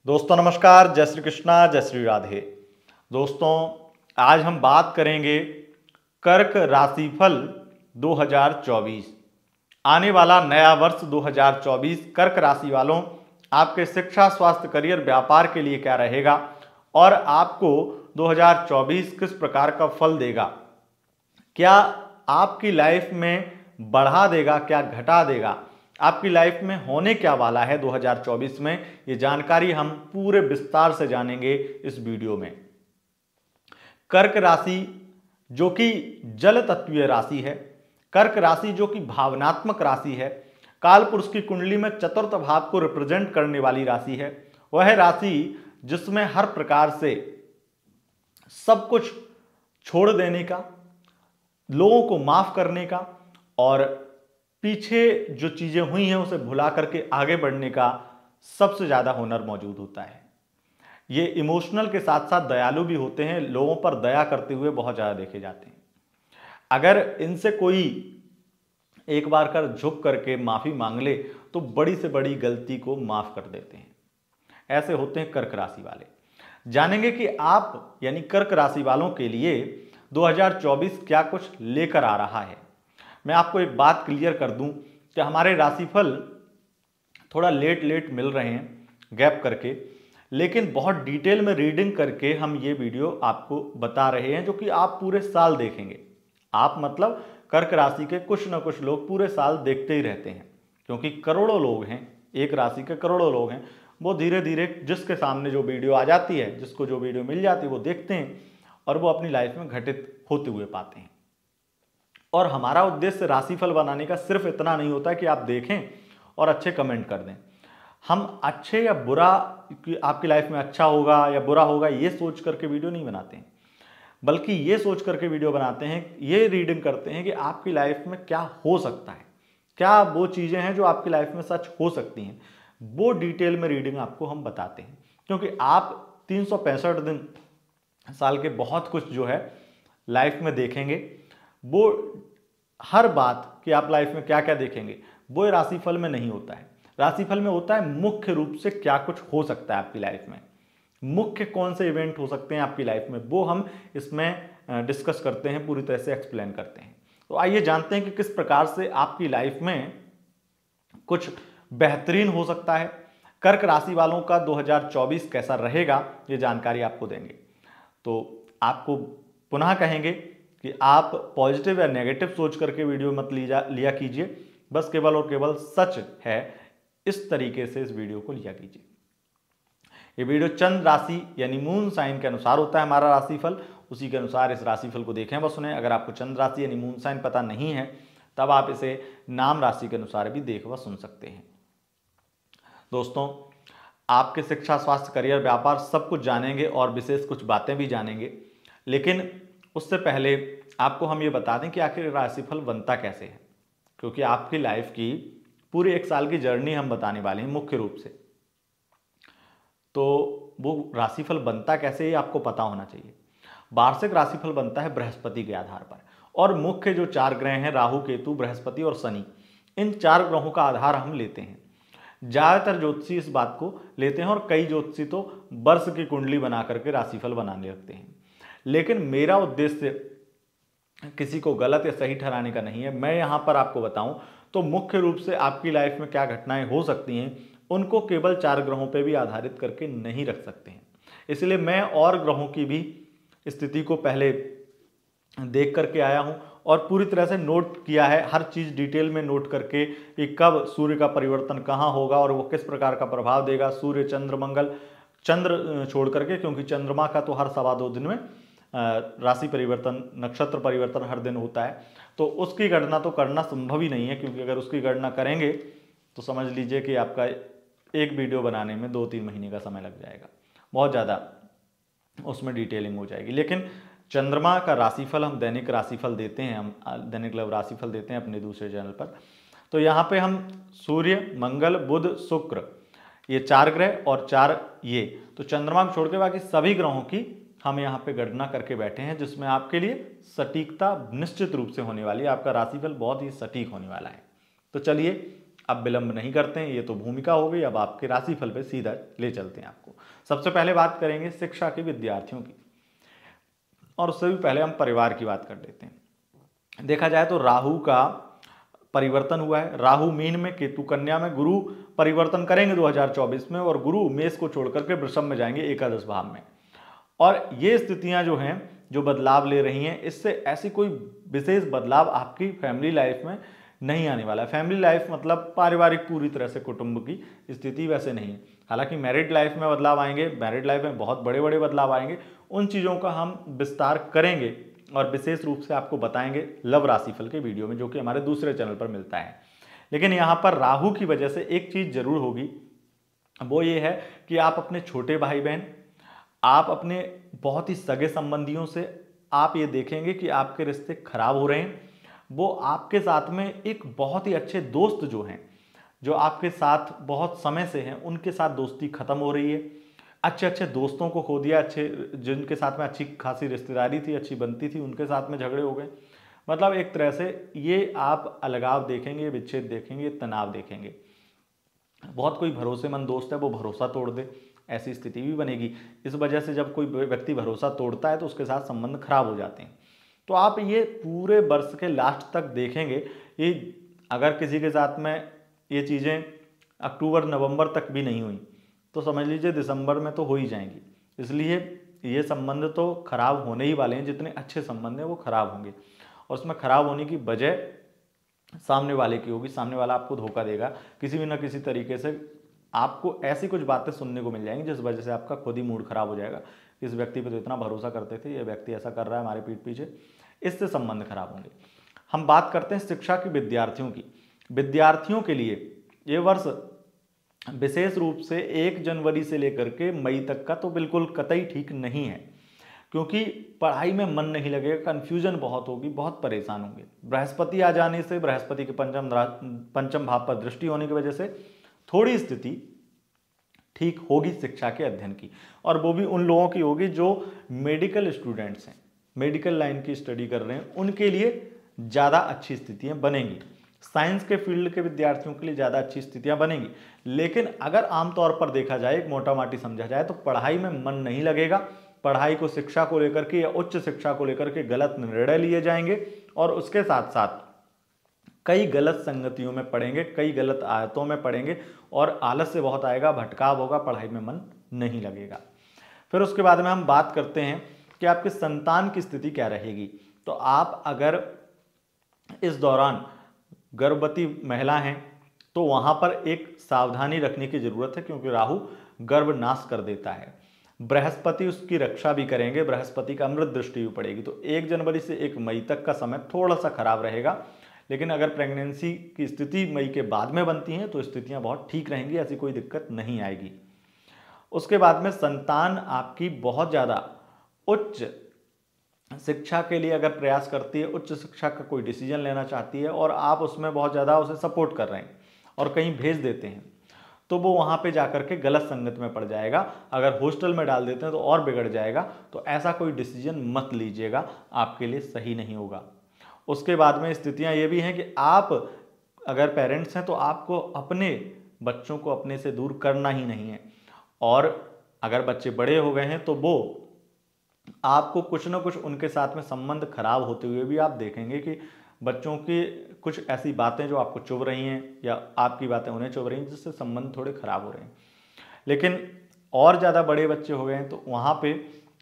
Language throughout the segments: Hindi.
दोस्तों नमस्कार, जय श्री कृष्णा, जय श्री राधे। दोस्तों आज हम बात करेंगे कर्क राशिफल 2024। आने वाला नया वर्ष 2024 कर्क राशि वालों आपके शिक्षा, स्वास्थ्य, करियर, व्यापार के लिए क्या रहेगा और आपको 2024 किस प्रकार का फल देगा। क्या आपकी लाइफ में बढ़ा देगा, क्या घटा देगा, आपकी लाइफ में होने क्या वाला है 2024 में, ये जानकारी हम पूरे विस्तार से जानेंगे इस वीडियो में। कर्क राशि जो कि जल तत्वीय राशि है, कर्क राशि जो कि भावनात्मक राशि है, काल पुरुष की कुंडली में चतुर्थ भाव को रिप्रेजेंट करने वाली राशि है, वह राशि जिसमें हर प्रकार से सब कुछ छोड़ देने का, लोगों को माफ करने का और पीछे जो चीजें हुई हैं उसे भुला करके आगे बढ़ने का सबसे ज्यादा हुनर मौजूद होता है। ये इमोशनल के साथ साथ दयालु भी होते हैं, लोगों पर दया करते हुए बहुत ज्यादा देखे जाते हैं। अगर इनसे कोई एक बार कर झुक करके माफी मांग ले तो बड़ी से बड़ी गलती को माफ कर देते हैं। ऐसे होते हैं कर्क राशि वाले। जानेंगे कि आप यानी कर्क राशि वालों के लिए 2024 क्या कुछ लेकर आ रहा है। मैं आपको एक बात क्लियर कर दूं कि हमारे राशिफल थोड़ा लेट मिल रहे हैं गैप करके, लेकिन बहुत डिटेल में रीडिंग करके हम ये वीडियो आपको बता रहे हैं जो कि आप पूरे साल देखेंगे। आप मतलब कर्क राशि के कुछ ना कुछ लोग पूरे साल देखते ही रहते हैं, क्योंकि करोड़ों लोग हैं, एक राशि के करोड़ों लोग हैं। वो धीरे धीरे जिसके सामने जो वीडियो आ जाती है, जिसको जो वीडियो मिल जाती है वो देखते हैं और वो अपनी लाइफ में घटित होते हुए पाते हैं। और हमारा उद्देश्य राशिफल बनाने का सिर्फ इतना नहीं होता कि आप देखें और अच्छे कमेंट कर दें। हम अच्छे या बुरा कि आपकी लाइफ में अच्छा होगा या बुरा होगा ये सोच करके वीडियो नहीं बनाते हैं, बल्कि ये सोच करके वीडियो बनाते हैं, ये रीडिंग करते हैं कि आपकी लाइफ में क्या हो सकता है, क्या वो चीज़ें हैं जो आपकी लाइफ में सच हो सकती हैं, वो डिटेल में रीडिंग आपको हम बताते हैं। क्योंकि आप 365 दिन साल के बहुत कुछ जो है लाइफ में देखेंगे, वो हर बात कि आप लाइफ में क्या क्या देखेंगे वो राशिफल में नहीं होता है। राशिफल में होता है मुख्य रूप से क्या कुछ हो सकता है आपकी लाइफ में, मुख्य कौन से इवेंट हो सकते हैं आपकी लाइफ में, वो हम इसमें डिस्कस करते हैं, पूरी तरह से एक्सप्लेन करते हैं। तो आइए जानते हैं कि किस प्रकार से आपकी लाइफ में कुछ बेहतरीन हो सकता है। कर्क राशि वालों का 2024 कैसा रहेगा ये जानकारी आपको देंगे। तो आपको पुनः कहेंगे कि आप पॉजिटिव या नेगेटिव सोच करके वीडियो मत लिया कीजिए, बस केवल और केवल सच है इस तरीके से इस वीडियो को लिया कीजिए। ये वीडियो चंद्र राशि यानी मून साइन के अनुसार होता है हमारा राशिफल, उसी के अनुसार इस राशिफल को देखें व सुने। अगर आपको चंद्र राशि यानी मून साइन पता नहीं है तब आप इसे नाम राशि के अनुसार भी देख व सुन सकते हैं। दोस्तों आपके शिक्षा, स्वास्थ्य, करियर, व्यापार सब कुछ जानेंगे और विशेष कुछ बातें भी जानेंगे, लेकिन उससे पहले आपको हम ये बता दें कि आखिर राशिफल बनता कैसे है, क्योंकि आपकी लाइफ की पूरी एक साल की जर्नी हम बताने वाले हैं मुख्य रूप से। तो वो राशिफल बनता कैसे ये आपको पता होना चाहिए। वार्षिक राशिफल बनता है बृहस्पति के आधार पर, और मुख्य जो 4 ग्रह हैं राहु, केतु, बृहस्पति और शनि, इन 4 ग्रहों का आधार हम लेते हैं। ज़्यादातर ज्योतिषी इस बात को लेते हैं और कई ज्योतिषी तो वर्ष की कुंडली बना करके राशिफल बनाने लगते हैं, लेकिन मेरा उद्देश्य किसी को गलत या सही ठहराने का नहीं है। मैं यहाँ पर आपको बताऊं तो मुख्य रूप से आपकी लाइफ में क्या घटनाएं हो सकती हैं उनको केवल 4 ग्रहों पे भी आधारित करके नहीं रख सकते हैं। इसलिए मैं और ग्रहों की भी स्थिति को पहले देख करके आया हूं और पूरी तरह से नोट किया है, हर चीज़ डिटेल में नोट करके कि कब सूर्य का परिवर्तन कहाँ होगा और वो किस प्रकार का प्रभाव देगा। सूर्य, चंद्र, मंगल, चंद्र छोड़ करके, क्योंकि चंद्रमा का तो हर 2.25 दिन में राशि परिवर्तन, नक्षत्र परिवर्तन हर दिन होता है, तो उसकी गणना तो करना संभव ही नहीं है, क्योंकि अगर उसकी गणना करेंगे तो समझ लीजिए कि आपका एक वीडियो बनाने में 2-3 महीने का समय लग जाएगा, बहुत ज़्यादा उसमें डिटेलिंग हो जाएगी। लेकिन चंद्रमा का राशिफल हम दैनिक राशिफल देते हैं, हम दैनिक लव राशिफल देते हैं अपने दूसरे चैनल पर। तो यहाँ पे हम सूर्य, मंगल, बुध, शुक्र, ये 4 ग्रह और 4 ये, तो चंद्रमा को छोड़ के बाकी सभी ग्रहों की हम यहाँ पे गणना करके बैठे हैं, जिसमें आपके लिए सटीकता निश्चित रूप से होने वाली है। आपका राशिफल बहुत ही सटीक होने वाला है। तो चलिए अब विलंब नहीं करते हैं, ये तो भूमिका हो गई। अब आपके राशिफल पे सीधा ले चलते हैं आपको। सबसे पहले बात करेंगे शिक्षा के विद्यार्थियों की, और उससे भी पहले हम परिवार की बात कर लेते हैं। देखा जाए तो राहु का परिवर्तन हुआ है, राहु मीन में, केतु कन्या में, गुरु परिवर्तन करेंगे 2024 में, और गुरु मेष को छोड़ करके वृषभ में जाएंगे एकादश भाव में। और ये स्थितियां जो हैं, जो बदलाव ले रही हैं, इससे ऐसी कोई विशेष बदलाव आपकी फैमिली लाइफ में नहीं आने वाला है। फैमिली लाइफ मतलब पारिवारिक पूरी तरह से कुटुंब की स्थिति वैसे नहीं है। हालांकि मैरिड लाइफ में बदलाव आएंगे, मैरिड लाइफ में बहुत बड़े बड़े बदलाव आएंगे, उन चीज़ों का हम विस्तार करेंगे और विशेष रूप से आपको बताएंगे लव राशिफल के वीडियो में, जो कि हमारे दूसरे चैनल पर मिलता है। लेकिन यहाँ पर राहु की वजह से एक चीज़ जरूर होगी, वो ये है कि आप अपने छोटे भाई बहन, आप अपने बहुत ही सगे संबंधियों से आप ये देखेंगे कि आपके रिश्ते खराब हो रहे हैं। वो आपके साथ में एक बहुत ही अच्छे दोस्त जो हैं, जो आपके साथ बहुत समय से हैं, उनके साथ दोस्ती खत्म हो रही है। अच्छे अच्छे दोस्तों को खो दिया, अच्छे जिनके साथ में अच्छी खासी रिश्तेदारी थी, अच्छी बनती थी, उनके साथ में झगड़े हो गए। मतलब एक तरह से ये आप अलगाव देखेंगे, विच्छेद देखेंगे, तनाव देखेंगे। बहुत कोई भरोसेमंद दोस्त है, वो भरोसा तोड़ दे, ऐसी स्थिति भी बनेगी। इस वजह से जब कोई व्यक्ति भरोसा तोड़ता है तो उसके साथ संबंध खराब हो जाते हैं। तो आप ये पूरे वर्ष के लास्ट तक देखेंगे। ये अगर किसी के साथ में ये चीज़ें अक्टूबर नवंबर तक भी नहीं हुई तो समझ लीजिए दिसंबर में तो हो ही जाएंगी। इसलिए ये संबंध तो खराब होने ही वाले हैं, जितने अच्छे संबंध हैं वो खराब होंगे। और उसमें खराब होने की वजह सामने वाले की होगी, सामने वाला आपको धोखा देगा किसी भी ना किसी तरीके से। आपको ऐसी कुछ बातें सुनने को मिल जाएंगी जिस वजह से आपका खुद ही मूड खराब हो जाएगा। इस व्यक्ति पे तो इतना भरोसा करते थे, ये व्यक्ति ऐसा कर रहा है हमारे पीठ पीछे, इससे संबंध खराब होंगे। हम बात करते हैं शिक्षा के विद्यार्थियों की। विद्यार्थियों के लिए ये वर्ष विशेष रूप से 1 जनवरी से लेकर के मई तक का तो बिल्कुल कतई ठीक नहीं है, क्योंकि पढ़ाई में मन नहीं लगेगा, कन्फ्यूजन बहुत होगी, बहुत परेशान होंगे। बृहस्पति आ जाने से, बृहस्पति के पंचम भाव पर दृष्टि होने की वजह से थोड़ी स्थिति ठीक होगी शिक्षा के अध्ययन की, और वो भी उन लोगों की होगी जो मेडिकल स्टूडेंट्स हैं, मेडिकल लाइन की स्टडी कर रहे हैं, उनके लिए ज़्यादा अच्छी स्थितियां बनेंगी। साइंस के फील्ड के विद्यार्थियों के लिए ज़्यादा अच्छी स्थितियां बनेंगी। लेकिन अगर आमतौर पर देखा जाए, एक मोटा माटी समझा जाए, तो पढ़ाई में मन नहीं लगेगा। पढ़ाई को, शिक्षा को लेकर के या उच्च शिक्षा को लेकर के गलत निर्णय लिए जाएंगे, और उसके साथ साथ कई गलत संगतियों में पढ़ेंगे, कई गलत आयतों में पढ़ेंगे, और आलस्य बहुत आएगा, भटकाव होगा, पढ़ाई में मन नहीं लगेगा। फिर उसके बाद में हम बात करते हैं कि आपके संतान की स्थिति क्या रहेगी। तो आप अगर इस दौरान गर्भवती महिला हैं तो वहां पर एक सावधानी रखने की जरूरत है, क्योंकि राहु गर्भनाश कर देता है। बृहस्पति उसकी रक्षा भी करेंगे, बृहस्पति का अमृत दृष्टि भी पड़ेगी। तो 1 जनवरी से 1 मई तक का समय थोड़ा सा खराब रहेगा। लेकिन अगर प्रेगनेंसी की स्थिति मई के बाद में बनती हैं तो स्थितियां बहुत ठीक रहेंगी, ऐसी कोई दिक्कत नहीं आएगी। उसके बाद में संतान आपकी बहुत ज़्यादा उच्च शिक्षा के लिए अगर प्रयास करती है, उच्च शिक्षा का कोई डिसीजन लेना चाहती है, और आप उसमें बहुत ज़्यादा उसे सपोर्ट कर रहे हैं और कहीं भेज देते हैं, तो वो वहाँ पे जाकर के गलत संगत में पड़ जाएगा। अगर हॉस्टल में डाल देते हैं तो और बिगड़ जाएगा। तो ऐसा कोई डिसीजन मत लीजिएगा, आपके लिए सही नहीं होगा। उसके बाद में स्थितियाँ ये भी हैं कि आप अगर पेरेंट्स हैं तो आपको अपने बच्चों को अपने से दूर करना ही नहीं है, और अगर बच्चे बड़े हो गए हैं तो वो आपको कुछ ना कुछ उनके साथ में संबंध खराब होते हुए भी आप देखेंगे कि बच्चों की कुछ ऐसी बातें जो आपको चुभ रही हैं या आपकी बातें उन्हें चुभ रही हैं, जिससे संबंध थोड़े खराब हो रहे हैं। लेकिन और ज़्यादा बड़े बच्चे हो गए हैं तो वहाँ पे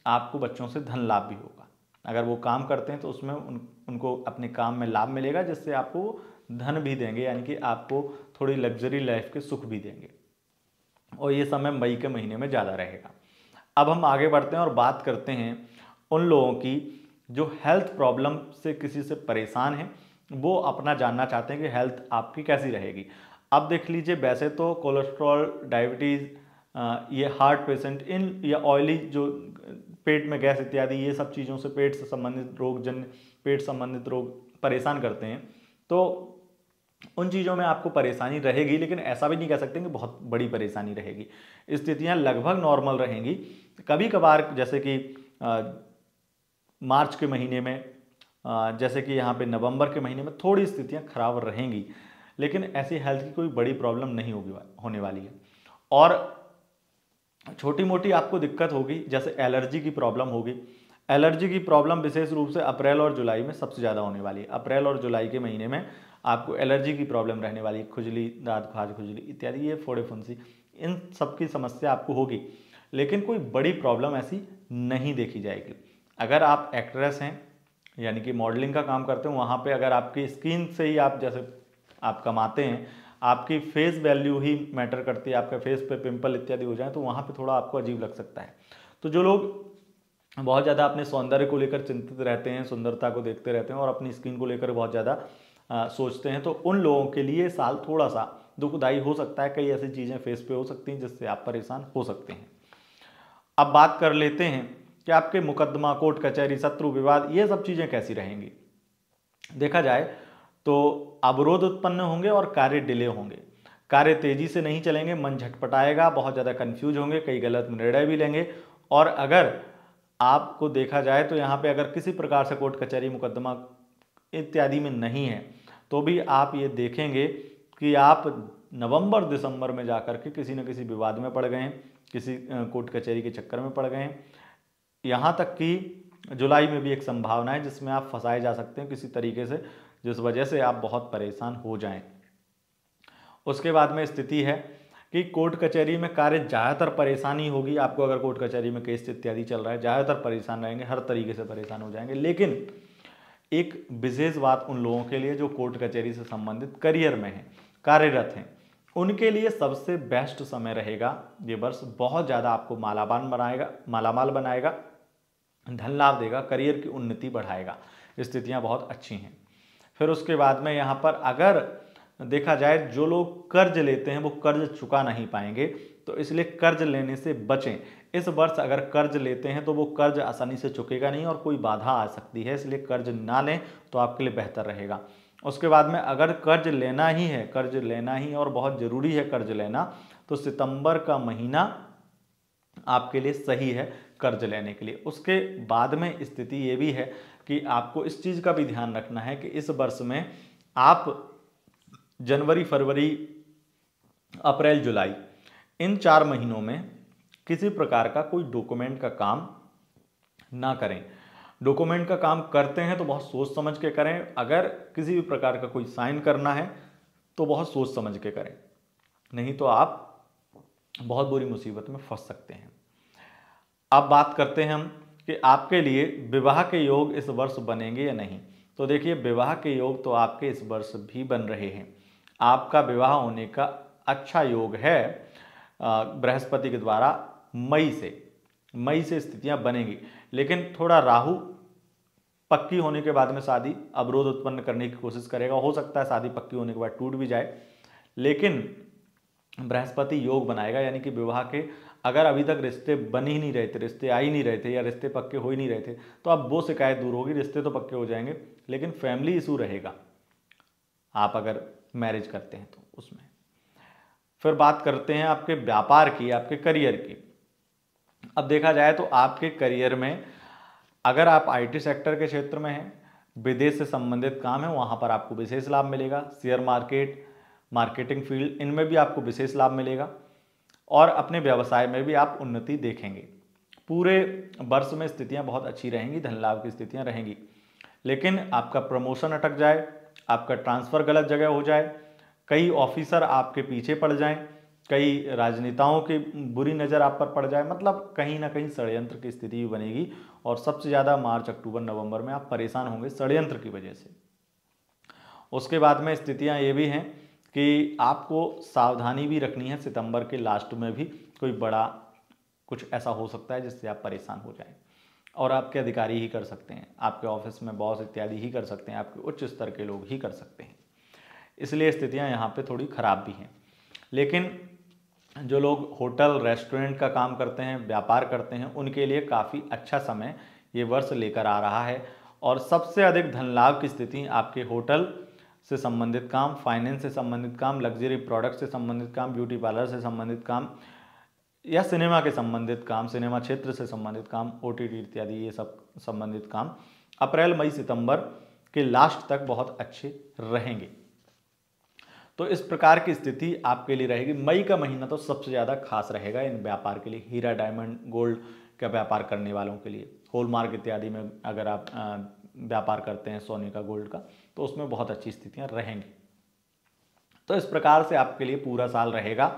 आपको बच्चों से धन लाभ भी होगा। अगर वो काम करते हैं तो उसमें उनको अपने काम में लाभ मिलेगा, जिससे आपको धन भी देंगे, यानी कि आपको थोड़ी लग्जरी लाइफ के सुख भी देंगे। और ये समय मई के महीने में ज़्यादा रहेगा। अब हम आगे बढ़ते हैं और बात करते हैं उन लोगों की जो हेल्थ प्रॉब्लम से किसी से परेशान हैं, वो अपना जानना चाहते हैं कि हेल्थ आपकी कैसी रहेगी। अब देख लीजिए, वैसे तो कोलेस्ट्रॉल, डायबिटीज़, ये हार्ट पेशेंट, इन या ऑयली जो पेट में गैस इत्यादि, ये सब चीज़ों से, पेट से संबंधित रोग, जन्य पेट संबंधित रोग परेशान करते हैं, तो उन चीज़ों में आपको परेशानी रहेगी। लेकिन ऐसा भी नहीं कह सकते कि बहुत बड़ी परेशानी रहेगी। स्थितियां लगभग नॉर्मल रहेंगी। कभी कभार जैसे कि मार्च के महीने में, जैसे कि यहाँ पे नवंबर के महीने में थोड़ी स्थितियां खराब रहेंगी। लेकिन ऐसी हेल्थ की कोई बड़ी प्रॉब्लम नहीं होने वाली है। और छोटी मोटी आपको दिक्कत होगी, जैसे एलर्जी की प्रॉब्लम होगी। एलर्जी की प्रॉब्लम विशेष रूप से अप्रैल और जुलाई में सबसे ज़्यादा होने वाली है। अप्रैल और जुलाई के महीने में आपको एलर्जी की प्रॉब्लम रहने वाली है, खुजली, दांत खाज खुजली इत्यादि, ये फोड़े फुंसी, इन सब की समस्या आपको होगी, लेकिन कोई बड़ी प्रॉब्लम ऐसी नहीं देखी जाएगी। अगर आप एक्ट्रेस हैं यानी कि मॉडलिंग का काम करते हो, वहाँ पे अगर आपकी स्किन से ही आप जैसे आप कमाते हैं, आपकी फेस वैल्यू ही मैटर करती है, आपके फेस पे पिंपल इत्यादि हो जाए तो वहाँ पे थोड़ा आपको अजीब लग सकता है। तो जो लोग बहुत ज़्यादा अपने सौंदर्य को लेकर चिंतित रहते हैं, सुंदरता को देखते रहते हैं और अपनी स्किन को लेकर बहुत ज़्यादा सोचते हैं, तो उन लोगों के लिए साल थोड़ा सा दुखदायी हो सकता है। कई ऐसी चीज़ें फेस पे हो सकती हैं जिससे आप परेशान हो सकते हैं। अब बात कर लेते हैं कि आपके मुकदमा, कोर्ट कचहरी, शत्रु, विवाद, ये सब चीज़ें कैसी रहेंगी। देखा जाए तो अवरोध उत्पन्न होंगे और कार्य डिले होंगे, कार्य तेजी से नहीं चलेंगे, मन झटपटाएगा, बहुत ज़्यादा कंफ्यूज होंगे, कई गलत निर्णय भी लेंगे। और अगर आपको देखा जाए तो यहाँ पे अगर किसी प्रकार से कोर्ट कचहरी, मुकदमा इत्यादि में नहीं है, तो भी आप ये देखेंगे कि आप नवंबर दिसंबर में जाकर के किसी न किसी विवाद में पड़ गए हैं, किसी कोर्ट कचहरी के चक्कर में पड़ गए हैं। यहाँ तक कि जुलाई में भी एक संभावना है जिसमें आप फंसाए जा सकते हैं किसी तरीके से, जिस वजह से आप बहुत परेशान हो जाएं। उसके बाद में स्थिति है कि कोर्ट कचहरी में कार्य ज़्यादातर परेशानी होगी आपको। अगर कोर्ट कचहरी में केस इत्यादि चल रहा है, ज़्यादातर परेशान रहेंगे, हर तरीके से परेशान हो जाएंगे। लेकिन एक विशेष बात उन लोगों के लिए जो कोर्ट कचहरी से संबंधित करियर में हैं, कार्यरत हैं, उनके लिए सबसे बेस्ट समय रहेगा ये वर्ष। बहुत ज़्यादा आपको मालामाल बनाएगा, धन लाभ देगा, करियर की उन्नति बढ़ाएगा, स्थितियां बहुत अच्छी हैं। फिर उसके बाद में यहाँ पर अगर देखा जाए जो लोग कर्ज लेते हैं वो कर्ज चुका नहीं पाएंगे, तो इसलिए कर्ज लेने से बचें। इस वर्ष अगर कर्ज लेते हैं तो वो कर्ज आसानी से चुकेगा नहीं और कोई बाधा आ सकती है, इसलिए कर्ज ना लें तो आपके लिए बेहतर रहेगा। उसके बाद में अगर कर्ज लेना ही है, कर्ज लेना ही और बहुत ज़रूरी है कर्ज लेना, तो सितंबर का महीना आपके लिए सही है कर्ज लेने के लिए। उसके बाद में स्थिति ये भी है कि आपको इस चीज़ का भी ध्यान रखना है कि इस वर्ष में आप जनवरी, फरवरी, अप्रैल, जुलाई, इन 4 महीनों में किसी प्रकार का कोई डॉक्यूमेंट का काम ना करें। डॉक्यूमेंट का काम करते हैं तो बहुत सोच समझ के करें। अगर किसी भी प्रकार का कोई साइन करना है तो बहुत सोच समझ के करें, नहीं तो आप बहुत बुरी मुसीबत में फंस सकते हैं। अब बात करते हैं हम कि आपके लिए विवाह के योग इस वर्ष बनेंगे या नहीं। तो देखिए, विवाह के योग तो आपके इस वर्ष भी बन रहे हैं। आपका विवाह होने का अच्छा योग है बृहस्पति के द्वारा मई से स्थितियां बनेंगी। लेकिन थोड़ा राहु पक्की होने के बाद में शादी अवरोध उत्पन्न करने की कोशिश करेगा। हो सकता है शादी पक्की होने के बाद टूट भी जाए, लेकिन बृहस्पति योग बनाएगा, यानी कि विवाह के अगर अभी तक रिश्ते बन ही नहीं रहे थे, रिश्ते आ ही नहीं रहे थे या रिश्ते पक्के हो ही नहीं रहे थे, तो अब वो शिकायत दूर होगी। रिश्ते तो पक्के हो जाएंगे लेकिन फैमिली इशू रहेगा आप अगर मैरिज करते हैं तो उसमें। फिर बात करते हैं आपके व्यापार की, आपके करियर की। अब देखा जाए तो आपके करियर में अगर आप आईटी सेक्टर के क्षेत्र में हैं, विदेश से संबंधित काम है, वहाँ पर आपको विशेष लाभ मिलेगा। शेयर मार्केट, मार्केटिंग फील्ड, इनमें भी आपको विशेष लाभ मिलेगा और अपने व्यवसाय में भी आप उन्नति देखेंगे। पूरे वर्ष में स्थितियाँ बहुत अच्छी रहेंगी, धन लाभ की स्थितियाँ रहेंगी। लेकिन आपका प्रमोशन अटक जाए, आपका ट्रांसफ़र गलत जगह हो जाए, कई ऑफिसर आपके पीछे पड़ जाएं, कई राजनेताओं की बुरी नज़र आप पर पड़ जाए, मतलब कहीं ना कहीं षड्यंत्र की स्थिति भी बनेगी। और सबसे ज़्यादा मार्च, अक्टूबर, नवंबर में आप परेशान होंगे षड्यंत्र की वजह से। उसके बाद में स्थितियां ये भी हैं कि आपको सावधानी भी रखनी है। सितंबर के लास्ट में भी कोई बड़ा कुछ ऐसा हो सकता है जिससे आप परेशान हो जाएं, और आपके अधिकारी ही कर सकते हैं, आपके ऑफिस में बॉस इत्यादि ही कर सकते हैं, आपके उच्च स्तर के लोग ही कर सकते हैं। इसलिए स्थितियां यहाँ पे थोड़ी ख़राब भी हैं। लेकिन जो लोग होटल, रेस्टोरेंट का काम करते हैं, व्यापार करते हैं, उनके लिए काफ़ी अच्छा समय ये वर्ष लेकर आ रहा है। और सबसे अधिक धन लाभ की स्थिति आपके होटल से संबंधित काम, फाइनेंस से संबंधित काम, लग्जरी प्रोडक्ट से संबंधित काम, ब्यूटी पार्लर से संबंधित काम या सिनेमा के संबंधित काम, सिनेमा क्षेत्र से संबंधित काम, ओटीटी इत्यादि ये सब संबंधित काम अप्रैल, मई, सितंबर के लास्ट तक बहुत अच्छे रहेंगे। तो इस प्रकार की स्थिति आपके लिए रहेगी। मई का महीना तो सबसे ज़्यादा खास रहेगा इन व्यापार के लिए, हीरा, डायमंड, गोल्ड का व्यापार करने वालों के लिए। हॉलमार्क इत्यादि में अगर आप व्यापार करते हैं सोने का, गोल्ड का, तो उसमें बहुत अच्छी स्थितियाँ रहेंगी। तो इस प्रकार से आपके लिए पूरा साल रहेगा।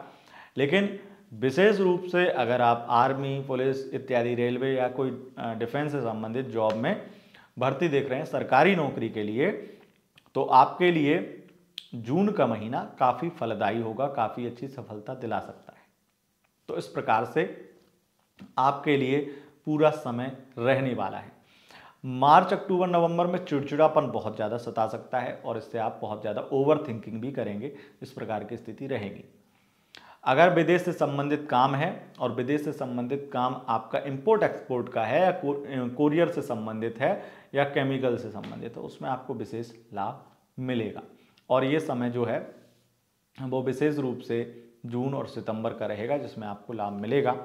लेकिन विशेष रूप से अगर आप आर्मी, पुलिस इत्यादि, रेलवे या कोई डिफेंस से संबंधित जॉब में भर्ती देख रहे हैं सरकारी नौकरी के लिए, तो आपके लिए जून का महीना काफ़ी फलदायी होगा, काफ़ी अच्छी सफलता दिला सकता है। तो इस प्रकार से आपके लिए पूरा समय रहने वाला है। मार्च, अक्टूबर, नवंबर में चिड़चिड़ापन बहुत ज़्यादा सता सकता है और इससे आप बहुत ज़्यादा ओवर थिंकिंग भी करेंगे, इस प्रकार की स्थिति रहेगी। अगर विदेश से संबंधित काम है और विदेश से संबंधित काम आपका इंपोर्ट एक्सपोर्ट का है या कोरियर से संबंधित है या केमिकल से संबंधित है, उसमें आपको विशेष लाभ मिलेगा। और ये समय जो है वो विशेष रूप से जून और सितंबर का रहेगा जिसमें आपको लाभ मिलेगा।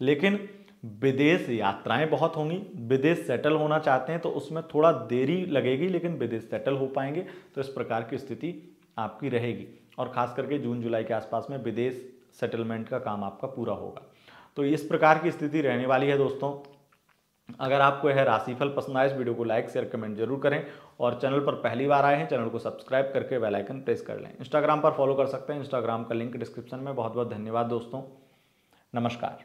लेकिन विदेश यात्राएं बहुत होंगी, विदेश सेटल होना चाहते हैं तो उसमें थोड़ा देरी लगेगी, लेकिन विदेश सेटल हो पाएंगे। तो इस प्रकार की स्थिति आपकी रहेगी और खास करके जून जुलाई के आसपास में विदेश सेटलमेंट का काम आपका पूरा होगा। तो इस प्रकार की स्थिति रहने वाली है दोस्तों। अगर आपको यह राशिफल पसंद आए, इस वीडियो को लाइक, शेयर, कमेंट जरूर करें और चैनल पर पहली बार आए हैं चैनल को सब्सक्राइब करके बेल आइकन प्रेस कर लें। इंस्टाग्राम पर फॉलो कर सकते हैं, इंस्टाग्राम का लिंक डिस्क्रिप्शन में। बहुत बहुत धन्यवाद दोस्तों, नमस्कार।